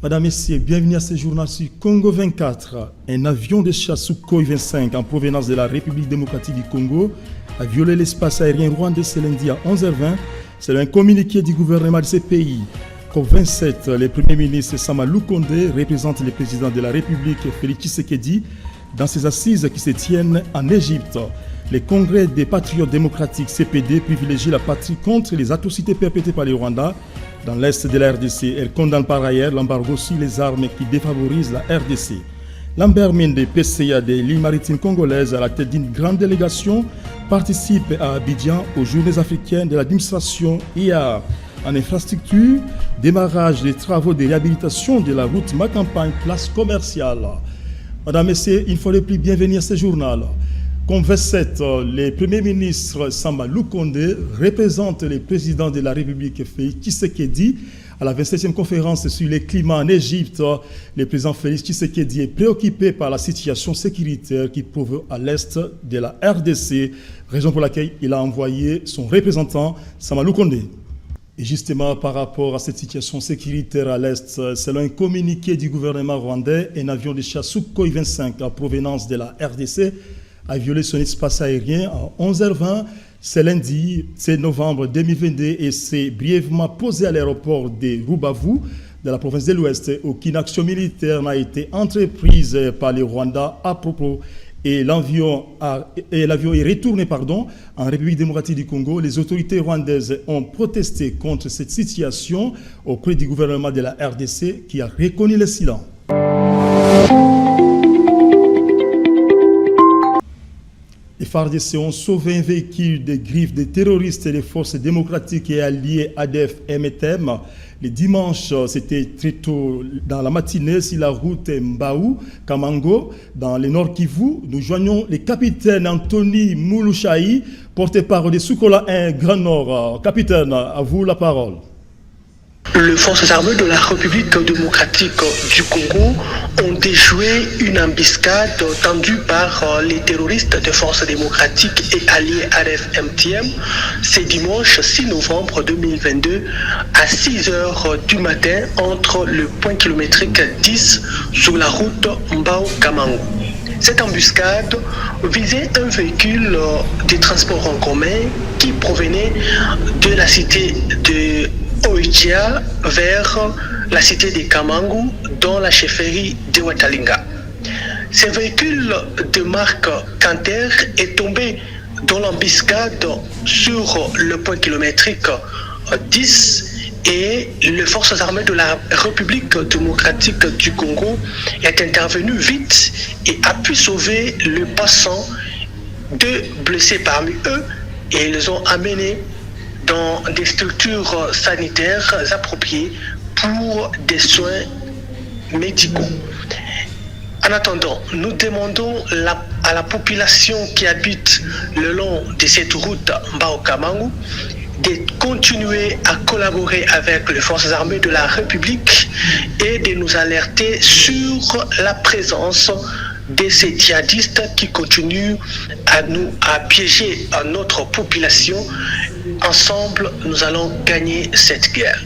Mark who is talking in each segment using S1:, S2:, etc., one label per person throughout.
S1: Madame, Messieurs, bienvenue à ce journal sur Congo 24. Un avion de chasse Sukhoi 25 en provenance de la République démocratique du Congo a violé l'espace aérien rwandais ce lundi à 11h20. C'est un communiqué du gouvernement de ce pays. COP27, le Premier ministre Sama Lukonde représente le président de la République Félix Tshisekedi dans ses assises qui se tiennent en Égypte. Le Congrès des patriotes démocratiques CPD privilégie la patrie contre les atrocités perpétrées par les Rwandais dans l'est de la RDC. Elle condamne par ailleurs l'embargo sur les armes qui défavorisent la RDC. Lambert Mende, PCA de l'île maritime congolaise, à la tête d'une grande délégation, participe à Abidjan aux Journées africaines de l'administration IA. En infrastructure, démarrage des travaux de réhabilitation de la route Macampagne, place commerciale. Madame, Messieurs, il faut le plus bienvenue à ce journal. COP27, le Premier ministre Sama Lukonde représente le président de la République Félix Tshisekedi à la 27e conférence sur le climat en Égypte. Le président Félix Tshisekedi est préoccupé par la situation sécuritaire qui prévaut à l'est de la RDC, raison pour laquelle il a envoyé son représentant Sama Lukonde. Et justement, par rapport à cette situation sécuritaire à l'Est, selon un communiqué du gouvernement rwandais, un avion de chasse Sukhoi 25 en provenance de la RDC a violé son espace aérien à 11h20 ce lundi 7 novembre 2022 et s'est brièvement posé à l'aéroport de Rubavu de la province de l'Ouest. Aucune action militaire n'a été entreprise par les Rwandais à propos. Et l'avion est retourné en République démocratique du Congo. Les autorités rwandaises ont protesté contre cette situation auprès du gouvernement de la RDC qui a reconnu le silence. Les FARDC ont sauvé un véhicule des griffes des terroristes et des forces démocratiques et alliées ADF-MTM. Le dimanche, c'était très tôt dans la matinée sur la route Mbaou-Kamango, dans le Nord Kivu. Nous joignons le capitaine Anthony Moulouchaï, porte-parole de Sukola 1 Grand Nord. Capitaine, à vous la parole.
S2: Les forces armées de la République démocratique du Congo ont déjoué une embuscade tendue par les terroristes des forces démocratiques et alliés ADF-MTM ce dimanche 6 novembre 2022 à 6h du matin entre le point kilométrique 10 sur la route Mbao-Kamango. Cette embuscade visait un véhicule de transport en commun qui provenait de la cité de Oichia vers la cité de Kamango dans la chefferie de Watalinga. Ce véhicule de marque Canter est tombé dans l'embuscade sur le point kilométrique 10 et les forces armées de la République démocratique du Congo est intervenu vite et a pu sauver le passant, 2 blessés parmi eux, et ils les ont amenés dans des structures sanitaires appropriées pour des soins médicaux. En attendant, nous demandons à la population qui habite le long de cette route Mbao-Kamango de continuer à collaborer avec les forces armées de la République et de nous alerter sur la présence de ces djihadistes qui continuent à piéger notre population. Ensemble, nous allons gagner cette guerre.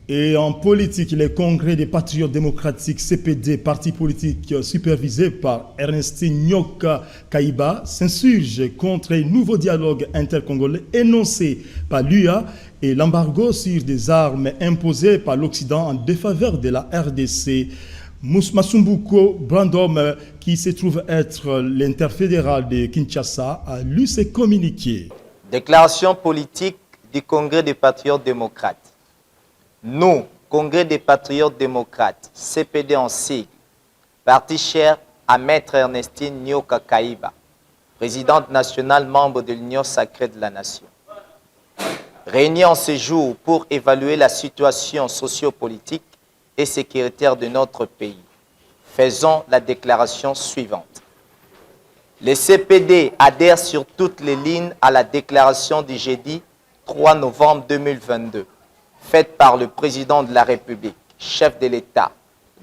S1: Et en politique, le Congrès des patriotes démocratiques CPD, parti politique supervisé par Ernestine Nyoka Kaiba, s'insurge contre un nouveau dialogue intercongolais énoncé par l'UA et l'embargo sur des armes imposé par l'Occident en défaveur de la RDC. Masumbuko Brandom, qui se trouve être l'interfédéral de Kinshasa, a lu ce communiqué.
S3: Déclaration politique du Congrès des patriotes démocrates. Nous, Congrès des patriotes démocrates, CPD en sigle, parti cher à Maître Ernestine Nyoka Kaiba, présidente nationale membre de l'Union sacrée de la nation. Réunis en ce jour pour évaluer la situation sociopolitique et sécuritaire de notre pays. Faisons la déclaration suivante. Les CPD adhèrent sur toutes les lignes à la déclaration du jeudi 3 novembre 2022, faite par le président de la République, chef de l'État,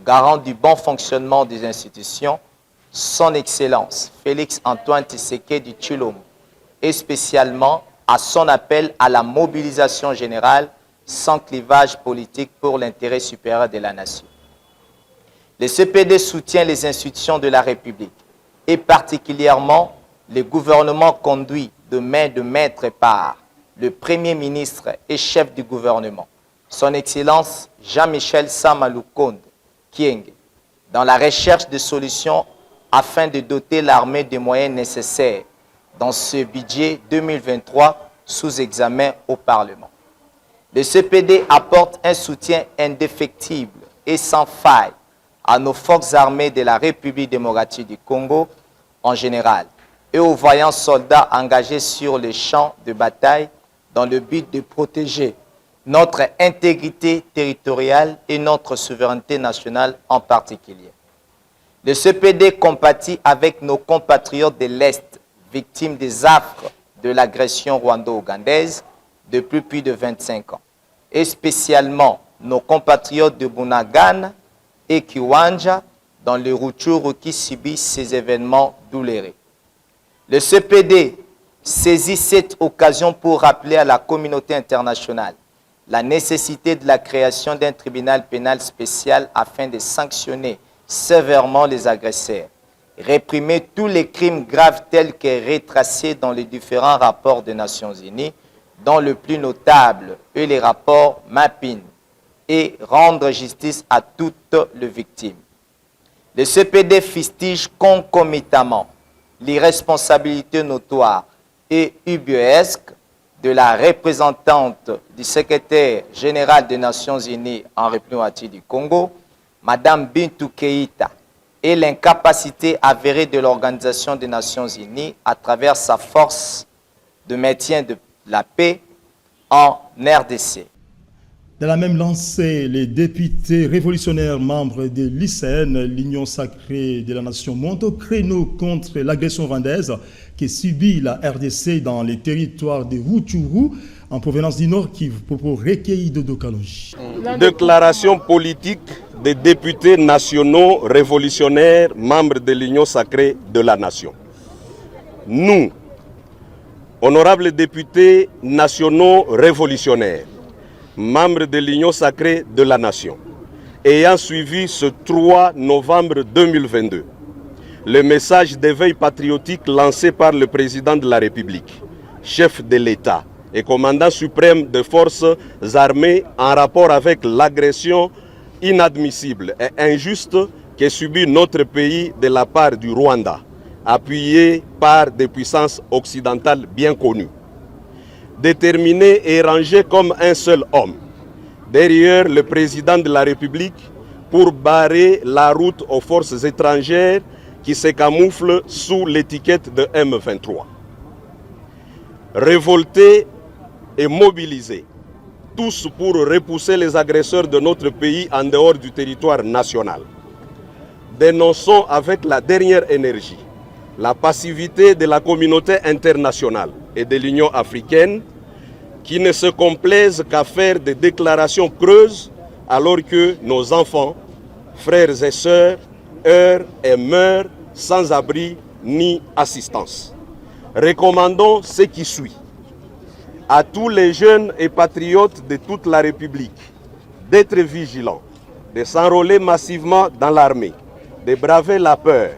S3: garant du bon fonctionnement des institutions, son Excellence Félix Antoine Tshisekedi Tshilombo, et spécialement à son appel à la mobilisation générale sans clivage politique pour l'intérêt supérieur de la nation. Le CPD soutient les institutions de la République et particulièrement le gouvernement conduit de main de maître par le Premier ministre et chef du gouvernement, son Excellence Jean-Michel Sama Lukonde Kyenge, dans la recherche de solutions afin de doter l'armée des moyens nécessaires dans ce budget 2023 sous examen au Parlement. Le CPD apporte un soutien indéfectible et sans faille à nos forces armées de la République démocratique du Congo en général et aux vaillants soldats engagés sur les champs de bataille dans le but de protéger notre intégrité territoriale et notre souveraineté nationale en particulier. Le CPD compatit avec nos compatriotes de l'Est, victimes des affres de l'agression rwando-ougandaise depuis plus de 25 ans, et spécialement nos compatriotes de Bunagana et Kiwanja dans le Rutshuru qui subissent ces événements douloureux. Le CPD saisit cette occasion pour rappeler à la communauté internationale la nécessité de la création d'un tribunal pénal spécial afin de sanctionner sévèrement les agresseurs, réprimer tous les crimes graves tels que retracés dans les différents rapports des Nations Unies, dont le plus notable est les rapports Mapping, et rendre justice à toutes les victimes. Le CPD fustige concomitamment l'irresponsabilité notoire et ubuesque de la représentante du secrétaire général des Nations Unies en République du Congo, Madame Bintou Keïta, et l'incapacité avérée de l'Organisation des Nations Unies à travers sa force de maintien de la paix en RDC.
S1: Dans la même lancée, les députés révolutionnaires membres de l'ICN, l'Union sacrée de la nation, montent au créneau contre l'agression rwandaise qui subit la RDC dans les territoires de Rutshuru en provenance du Nord Kivu. Propos recueillis de Dokalonji.
S4: Déclaration politique des députés nationaux révolutionnaires membres de l'Union sacrée de la nation. Nous, honorables députés nationaux révolutionnaires, membres de l'Union sacrée de la nation, ayant suivi ce 3 novembre 2022, le message d'éveil patriotique lancé par le président de la République, chef de l'État et commandant suprême des forces armées en rapport avec l'agression inadmissible et injuste que subit notre pays de la part du Rwanda, appuyé par des puissances occidentales bien connues. Déterminé et rangé comme un seul homme, derrière le président de la République pour barrer la route aux forces étrangères qui se camouflent sous l'étiquette de M23. Révoltés et mobilisés, tous pour repousser les agresseurs de notre pays en dehors du territoire national. Dénonçons avec la dernière énergie la passivité de la communauté internationale et de l'Union africaine qui ne se complaisent qu'à faire des déclarations creuses alors que nos enfants, frères et sœurs, errent et meurent sans abri ni assistance. Recommandons ce qui suit à tous les jeunes et patriotes de toute la République d'être vigilants, de s'enrôler massivement dans l'armée, de braver la peur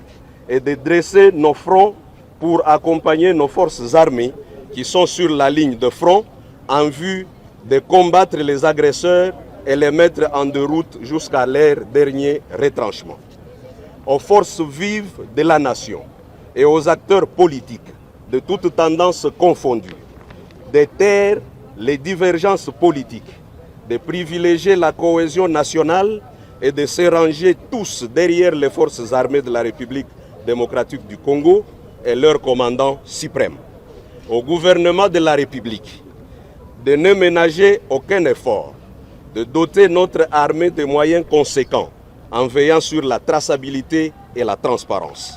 S4: et de dresser nos fronts pour accompagner nos forces armées qui sont sur la ligne de front en vue de combattre les agresseurs et les mettre en déroute jusqu'à leur dernier retranchement. Aux forces vives de la nation et aux acteurs politiques de toutes tendances confondues, de taire les divergences politiques, de privilégier la cohésion nationale et de se ranger tous derrière les forces armées de la République démocratique du Congo et leur commandant suprême. Au gouvernement de la République de ne ménager aucun effort, de doter notre armée de moyens conséquents en veillant sur la traçabilité et la transparence,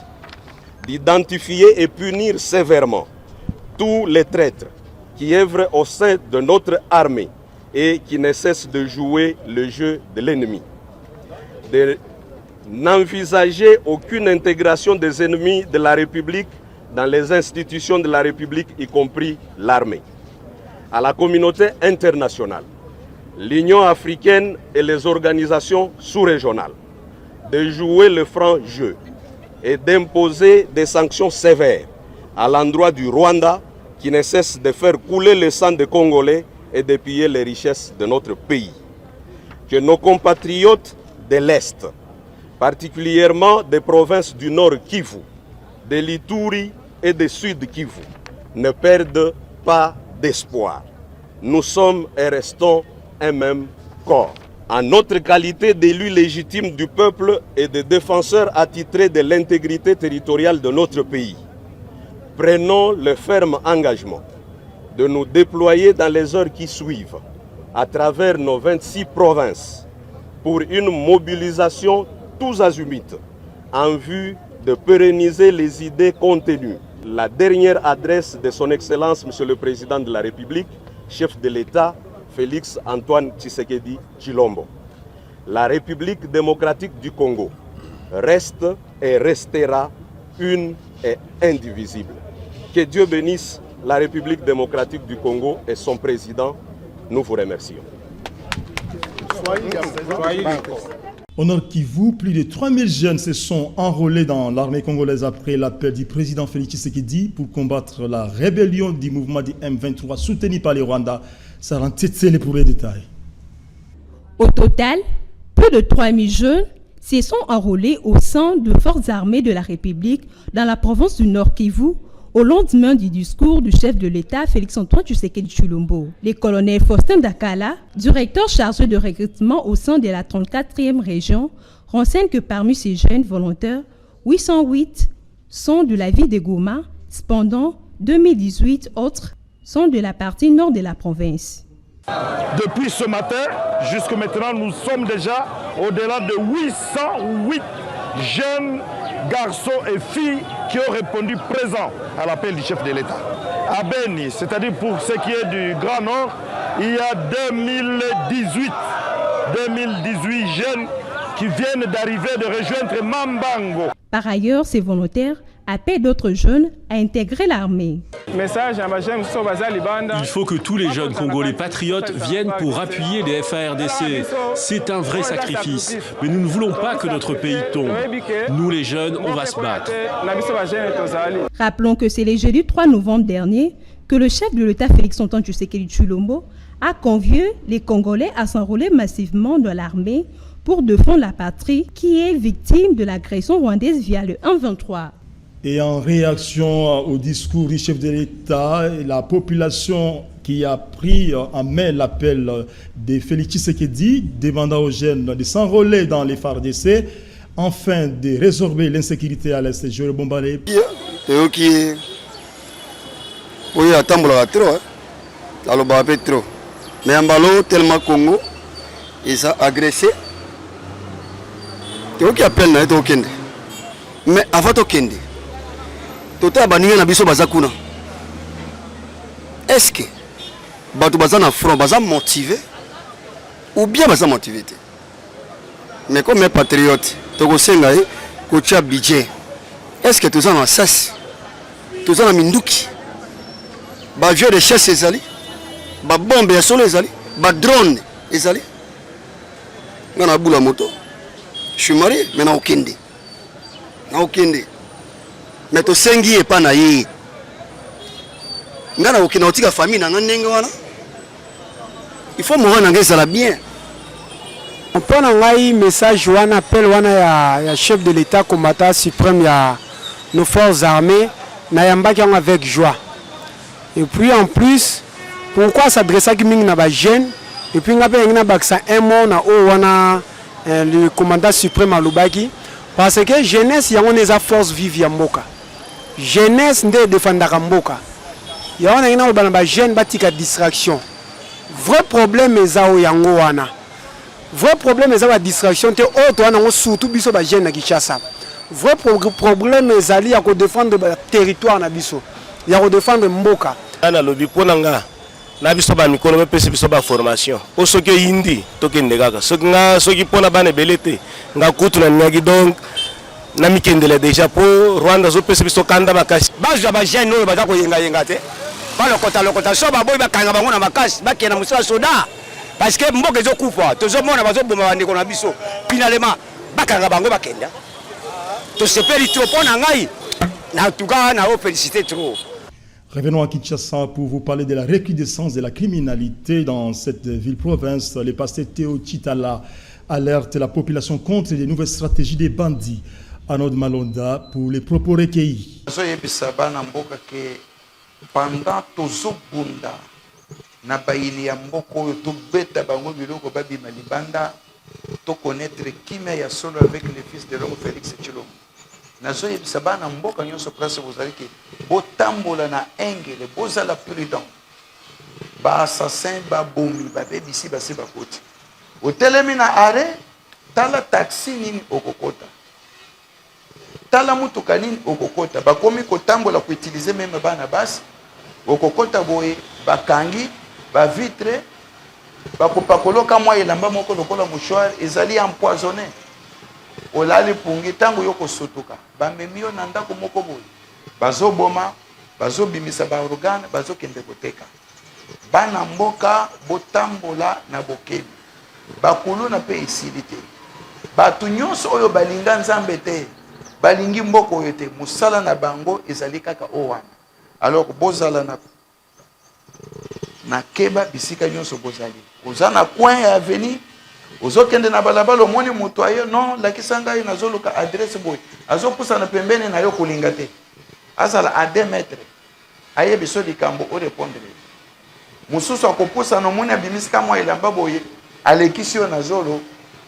S4: d'identifier et punir sévèrement tous les traîtres qui œuvrent au sein de notre armée et qui ne cessent de jouer le jeu de l'ennemi, de n'envisager aucune intégration des ennemis de la République dans les institutions de la République, y compris l'armée. À la communauté internationale l'Union africaine et les organisations sous-régionales de jouer le franc jeu et d'imposer des sanctions sévères à l'endroit du Rwanda qui ne cesse de faire couler le sang des Congolais et de piller les richesses de notre pays. Que nos compatriotes de l'Est, particulièrement des provinces du Nord Kivu, de l'Ituri et du Sud Kivu, ne perdent pas d'espoir. Nous sommes et restons un même corps. En notre qualité d'élus légitimes du peuple et de défenseurs attitrés de l'intégrité territoriale de notre pays, prenons le ferme engagement de nous déployer dans les heures qui suivent à travers nos 26 provinces pour une mobilisation tous azimuts en vue de pérenniser les idées contenues. La dernière adresse de son Excellence, Monsieur le Président de la République, chef de l'État, Félix Antoine Tshisekedi Tshilombo. La République démocratique du Congo reste et restera une et indivisible. Que Dieu bénisse la République démocratique du Congo et son président. Nous vous remercions.
S1: Au Nord Kivu, plus de 3000 jeunes se sont enrôlés dans l'armée congolaise après l'appel du président Félix Tshisekedi pour combattre la rébellion du mouvement du M23 soutenu par les Rwandais. Ça rend tête pour les détails.
S5: Au total, plus de 3000 jeunes se sont enrôlés au sein de forces armées de la République dans la province du Nord Kivu au lendemain du discours du chef de l'État Félix Antoine Tshisekedi Tshilombo. Le colonel Faustin Dakala, directeur chargé de recrutement au sein de la 34e région, renseigne que parmi ces jeunes volontaires, 808 sont de la ville de Goma, cependant 2018 autres sont de la partie nord de la province.
S6: Depuis ce matin, jusqu'à maintenant, nous sommes déjà au-delà de 808 jeunes garçons et filles qui ont répondu présents à l'appel du chef de l'État. À Beni, c'est-à-dire pour ce qui est du Grand Nord, il y a 2018 jeunes qui viennent d'arriver, de rejoindre Mambango.
S5: Par ailleurs, ces volontaires appellent d'autres jeunes à intégrer l'armée.
S7: Il faut que tous les jeunes Congolais patriotes viennent pour appuyer les FARDC. C'est un vrai sacrifice. Mais nous ne voulons pas que notre pays tombe. Nous les jeunes, on va se battre.
S5: Rappelons que c'est le jeudi 3 novembre dernier que le chef de l'État Félix Antoine Tshisekedi Tshilombo a convié les Congolais à s'enrôler massivement dans l'armée pour défendre la patrie qui est victime de l'agression rwandaise via le 1-23.
S1: Et en réaction au discours du chef de l'État, la population qui a pris en main l'appel de Félix Tshisekedi demandant aux jeunes de s'enrôler dans les FARDC afin de résorber l'insécurité à l'Est. Je vais bombarder.
S8: Oui, attends, trop. Trop. Mais en ballon, tellement Congo, ils ont agressé. Tu qui appelle na to kende. Mais avant to kende. Tota baninga na biso bazakuna. Est-ce que bato bazana front baza motivé ou bien baza motivé? Mais comme patriote, to ko senga ko tia budget. Est-ce que tous en assass? Tous en minduki. Ba jeu de chasse ezali. Ba bombe ya solo ezali. Ba drone ezali. Ngana bula moto. Je suis marié, mais na okende. Na okende. Mais to sengi e pa na ye. Ngana okena otika famille na ndenge wana. Il faut mourir na ngeza la bien.
S9: Mpona ngai message wana appel wana ya chef de l'État combattant suprême ya nos forces armées na yambaki avec joie. Et puis en plus pourquoi s'adresser à mingi na ba jeune et puis ngape ngina baksa un mot na o wana le commandant suprême à Lubaki, parce que jeunesse y a une force vive ya mboka. Jeunesse nde défendaka mboka. Ya wana ngina ba jeune batika distraction. Vrai problème ezao yango wana. Vrai problème ezao ba distraction te auto wana surtout biso ba jeune na Kinshasa. Vrai problème ezali ya ko défendre ba territoire na biso. Ya ko défendre mboka.
S10: Ana lobi ponanga. Na biso ba mikolo me pesi biso ba formation o soki yindi tokende kaka soki pona bana belete nga kutu na nyagi donc na mikendele déjà pour Rwanda zo pesi biso kanda makasi
S8: bazo ba jeune no ba ko yenga te ba lokota so ba boy ba kanga bango na makasi ba kena musala soda
S11: parce que mboka ezokufa tozomona bazoboma bandeko na biso finalement bakanga bango bakenda tosepeli trop mpo na ngai na tout cas na félicité trop.
S1: Revenons à Kinshasa pour vous parler de la recrudescence de la criminalité dans cette ville-province. Le pasteur Théo Chitala alerte la population contre les nouvelles stratégies des bandits. Anod Malonda pour les propos recueillis.
S12: Pendant tozobunda na baili ya mboko oyo tobeta bango biloko babima libanda to connaître kimia ya solo avec le fils de l'homme Félix Tshilombo. Nazoyebisa bana mboka nyonso place bozali ke botambola na engele bozala prudent. Ba assassin ba bomi ba bebisi ba se bakoti. Otelemi na arrêt tala taxi nini okokota. Tala mutuka nini okokota. Bakomi kotambola ko utiliser même bana basi. Okokota boye bakangi ba vitre bakopakoloka mwa elamba moko lokola mouchoir ezali empoisonné. Olali pungi tango yoko sotuka bamemio na ndako moko boye bazoboma bazobimisa ba organe bazokende koteka bana mboka botambola na bokebi bakulu na pe isilité batu nyonso oyo balinga nzambe te balingi mboko oyo te musala na bango ezali kaka owana. Alors bozala na keba bisika nyonso bozali ozana coin ya avenir ozokende na balabala omoni moto ayo non lakisanga ye nazoluka adresse boy azopusa na pembeni na yo kolinga te azala à 2 mètres aye biso likambo o répondre mususu akopusa no moni abimisika mwa elamba boye alekisi yo na zolo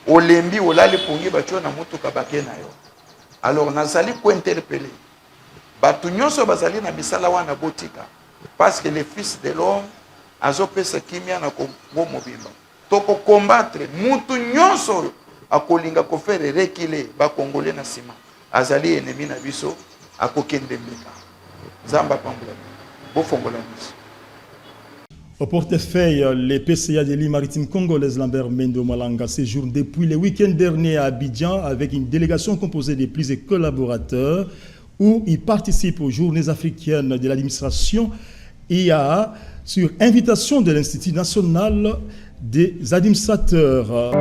S12: olembi olali pongi batyo na mutuka bake na yo. Alors nazali ko interpeller batu nyonso bazali na bisala wana botika parce que le fils de l'homme azopesa kimia na ko mobimba toko combattre mutu nyonso akolinga ko faire reculer ba congolais na sima azali ennemi na biso akokende mbika zamba pambula bo fongola biso.
S1: Au portefeuille, les PCA de l'île maritime congolaise Lambert Mendo Malanga séjourne depuis le week-end dernier à Abidjan avec une délégation composée de plusieurs collaborateurs où il participe aux journées africaines de l'administration IA sur invitation de l'Institut national des administrateurs.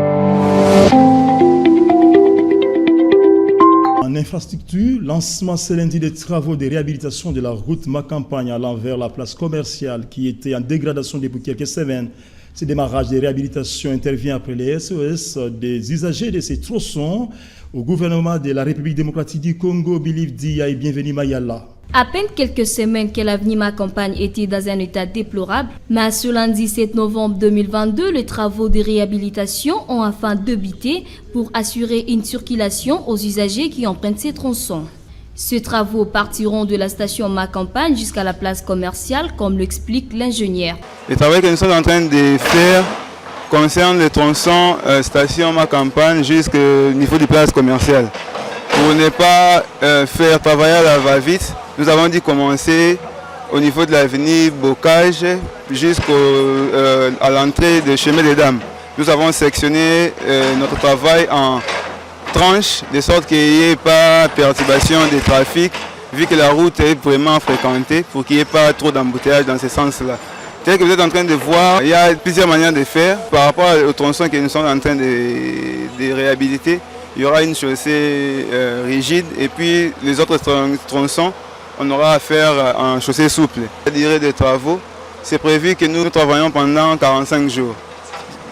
S1: En infrastructure, lancement ce lundi des travaux de réhabilitation de la route Macampagne allant vers la place commerciale qui était en dégradation depuis quelques semaines. Ce démarrage de réhabilitation intervient après les SOS des usagers de ces tronçons au gouvernement de la République démocratique du Congo. Biliv Dia et bienvenue Mayala.
S13: À peine quelques semaines que l'avenue Macampagne était dans un état déplorable, mais ce lundi 7 novembre 2022, les travaux de réhabilitation ont enfin débuté pour assurer une circulation aux usagers qui empruntent ces tronçons. Ces travaux partiront de la station Macampagne jusqu'à la place commerciale, comme l'explique l'ingénieur.
S14: Les travaux que nous sommes en train de faire concernent les tronçons station Macampagne jusqu'au niveau de place commerciale. Pour ne pas faire travailler à la va-vite, nous avons dû commencer au niveau de l'avenue Bocage jusqu'à l'entrée de Chemin des Dames. Nous avons sectionné notre travail en tranches de sorte qu'il n'y ait pas perturbation de trafic vu que la route est vraiment fréquentée pour qu'il n'y ait pas trop d'embouteillage dans ce sens-là. Tel que vous êtes en train de voir, il y a plusieurs manières de faire par rapport au tronçon que nous sommes en train de réhabiliter. Il y aura une chaussée rigide et puis les autres tronçons, on aura à faire en chaussée souple. La durée des travaux, c'est prévu que nous travaillons pendant 45 jours.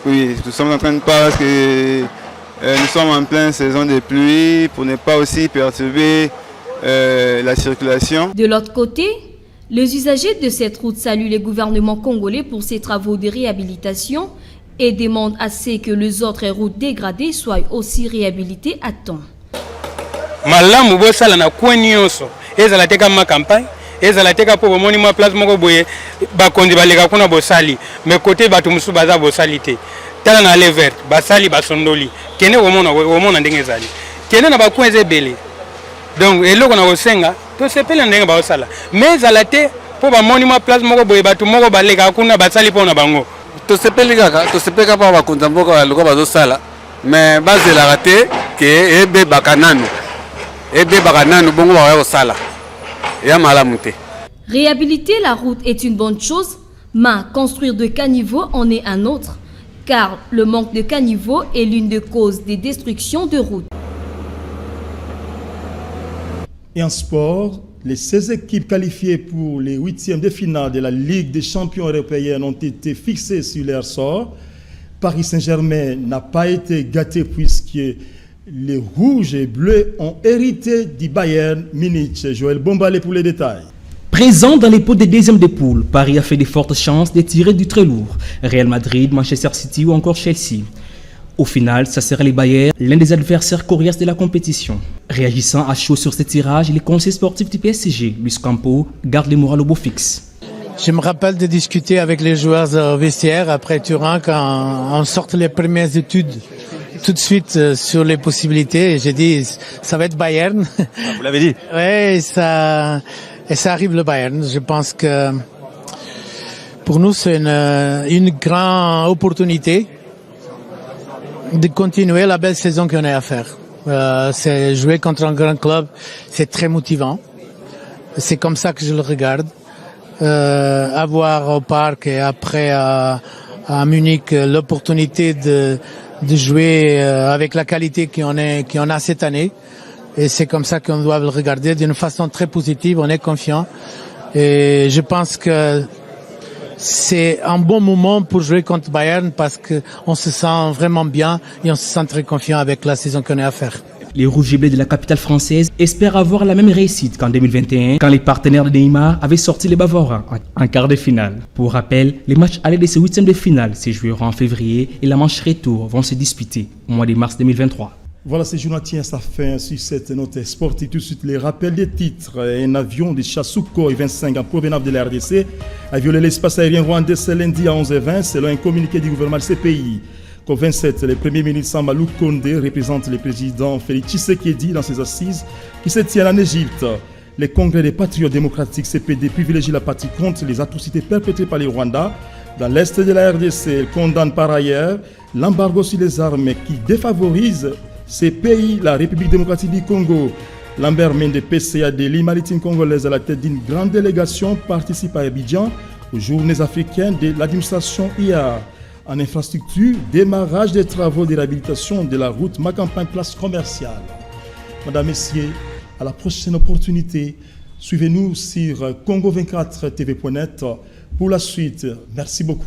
S14: Oui, nous sommes en train de parler parce que nous sommes en pleine saison de pluie pour ne pas aussi perturber la circulation.
S13: De l'autre côté, les usagers de cette route saluent le gouvernement congolais pour ces travaux de réhabilitation et demandent à ce que les autres routes dégradées soient aussi réhabilitées à temps.
S15: Malamu bosala na kwenyoso ezala teka Macampagne ezala teka po bomoni ma place moko boye bakondi baleka kuna bosali mais côté batu musu baza bosali te tala na lever basali basondoli kene omona ndenge ezali kene na bakwenze ebele donc eloko na kosenga to sepela ndenge basala mais ezala te po bamoni ma place moko boye batu moko baleka kuna basali po na bango
S16: to sepeka pa bakonza mboka baloko bazosala mais bazelaka te ke ebe bakananu bongo ba sala ya malamu te.
S13: Réhabiliter la route est une bonne chose, mais construire de caniveaux en est un autre, car le manque de caniveau est l'une des causes des destructions de routes.
S1: Et en sport, les 16 équipes qualifiées pour les 8e de finale de la Ligue des champions européennes ont été fixées sur leur sort. Paris Saint-Germain n'a pas été gâté puisque les rouges et bleus ont hérité du Bayern Munich. Joël Bombalé pour les détails.
S17: Présent dans les pots des deuxièmes de poule, Paris a fait de fortes chances de tirer du très lourd. Real Madrid, Manchester City ou encore Chelsea. Au final, ça sera les Bayern, l'un des adversaires coriaces de la compétition. Réagissant à chaud sur ces tirages, le conseiller sportif du PSG, Luis Campo, garde le moral au beau fixe.
S18: Je me rappelle de discuter avec les joueurs au vestiaire après Turin quand on sort les premières études tout de suite sur les possibilités. J'ai dit, ça va être Bayern.
S19: Ah, vous l'avez dit?
S18: Oui, et ça arrive le Bayern. Je pense que pour nous, c'est une grande opportunité de continuer la belle saison qu'on a à faire. C'est jouer contre un grand club, c'est très motivant. C'est comme ça que je le regarde. Avoir au parc et après à Munich l'opportunité de jouer avec la qualité qu'on a cette année. Et c'est comme ça qu'on doit le regarder d'une façon très positive. On est confiant. Et je pense que c'est un bon moment pour jouer contre Bayern parce qu'on se sent vraiment bien et on se sent très confiant avec la saison qu'on a à faire.
S17: Les Rouges et Bleus de la capitale française espèrent avoir la même réussite qu'en 2021, quand les partenaires de Neymar avaient sorti les Bavarois en quart de finale. Pour rappel, les matchs allés de ces 8e de finale se joueront en février et la manche retour vont se disputer au mois de mars 2023.
S1: Voilà, ce journal tient sa fin sur cette note sportive. Tout de suite, les rappels des titres. Un avion de chasse Sukhoi 25 en provenance de la RDC a violé l'espace aérien rwandais ce lundi à 11h20 selon un communiqué du gouvernement de ces pays. COP27, le Premier ministre Samba Lukonde représente le président Félix Tshisekedi dans ses assises qui se tiennent en Égypte. Le Congrès des patriotes démocratiques CPD privilégie la partie contre les atrocités perpétrées par les Rwandais dans l'est de la RDC. Elle condamne par ailleurs l'embargo sur les armes qui défavorise ces pays, la République démocratique du Congo. Lambert Mende, PCA de l'île maritime congolaise à la tête d'une grande délégation, participe à Abidjan aux Journées africaines de l'administration IA. En infrastructure, démarrage des travaux de réhabilitation de la route Macampagne-Place Commerciale. Madame, Messieurs, à la prochaine opportunité, suivez-nous sur Congo24tv.net pour la suite. Merci beaucoup.